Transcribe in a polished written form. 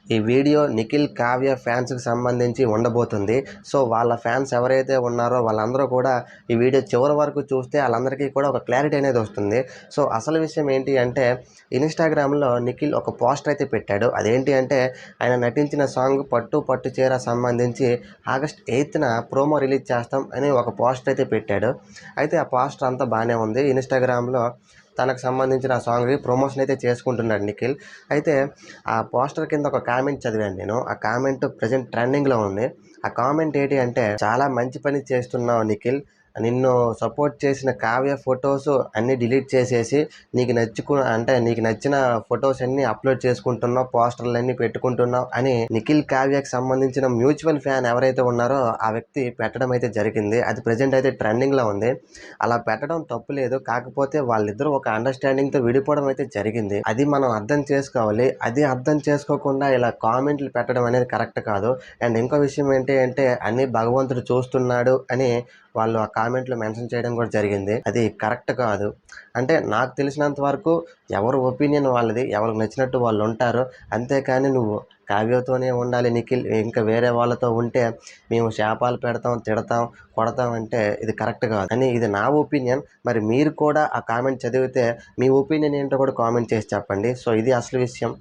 ఈ వీడియో నిఖిల్, కావ్య ఫ్యాన్స్‌కి సంబంధించి ఉండబోతుంది. సో, వాళ్ళ ఫ్యాన్స్ ఎవరైతే ఉన్నారో వాళ్ళందరూ కూడా ఈ వీడియో చివరి వరకు చూస్తే ఆళ్ళందరికీ కూడా ఒక క్లారిటీ అనేది వస్తుంది. సో, అసలు విషయం ఏంటి అంటే ఇన్‌స్టాగ్రామ్‌లో నిఖిల్ ఒక పోస్టర్ అయితే పెట్టాడు. అదేంటి అంటే ఆయన నటించిన సాంగ్ 'పట్టు పట్టు చీర' సంబంధించి ఆగస్ట్ 8న ప్రోమో రిలీజ్ చేస్తాం అని ఒక పోస్టర్ అయితే పెట్టాడు. అయితే ఆ పోస్టర్ అంతా బానే ఉంది. ఇన్‌స్టాగ్రామ్‌లో తనకు సంబంధించిన ఆ సాంగ్‌కి ప్రమోషన్ అయితే చేసుకుంటున్నాడు నిఖిల్. అయితే ఆ పోస్టర్ కింద ఒక కామెంట్ చదివాను నేను. ఆ కామెంట్ ప్రెజెంట్ ట్రెండింగ్‌లో ఉంది. ఆ కామెంట్ ఏంటి అంటే, "చాలా మంచి పని చేస్తున్నావు నిఖిల్. నిన్ను సపోర్ట్ చేసిన కావ్య ఫోటోస్ అన్నీ డిలీట్ చేసేసి నీకు నచ్చిన ఫోటోస్ అన్నీ అప్లోడ్ చేసుకుంటున్నావు. పోస్టర్‌లన్నీ పెట్టుకుంటున్నావు" అని నిఖిల్, కావ్యకి సంబంధించిన మ్యూచువల్ ఫ్యాన్ ఎవరైతే ఉన్నారో ఆ వ్యక్తి పెట్టడం అయితే జరిగింది. అది ప్రెజెంట్ అయితే ట్రెండింగ్‌లో ఉంది. అలా పెట్టడం తప్పు లేదు. కాకపోతే వాళ్ళిద్దరూ ఒక అండర్‌స్టాండింగ్‌తో విడిపోవడం అయితే జరిగింది. అది మనం అర్థం చేసుకోవాలి. అది అర్థం చేసుకోకుండా ఇలా కామెంట్లు పెట్టడం అనేది కరెక్ట్ కాదు. అండ్ ఇంకో విషయం ఏంటి అంటే అన్నీ భగవంతుడు చూస్తున్నాడు అని వాళ్ళు ఆ కామెంట్‌లో మెన్షన్ చేయడం కూడా జరిగింది. అది కరెక్ట్ కాదు. అంటే నాకు తెలిసినంత వరకు ఎవరి ఒపీనియన్ వాళ్ళది. ఎవరికి నచ్చినట్టు వాళ్ళుంటారు. అంతేకాని నువ్వు కావ్యతోనే ఉండాలి నిఖిల్, ఇంకా వేరే వాళ్ళతో ఉంటే మేము శాపాలు పెడతాం, తిడతాం, కొడతాం అంటే ఇది కరెక్ట్ కాదు. అని ఇది నా ఒపీనియన్. మరి మీరు కూడా ఆ కామెంట్ చదివితే మీ ఒపీనియన్ ఏంటో కూడా కామెంట్ చేసి చెప్పండి. సో, ఇది అసలు విషయం.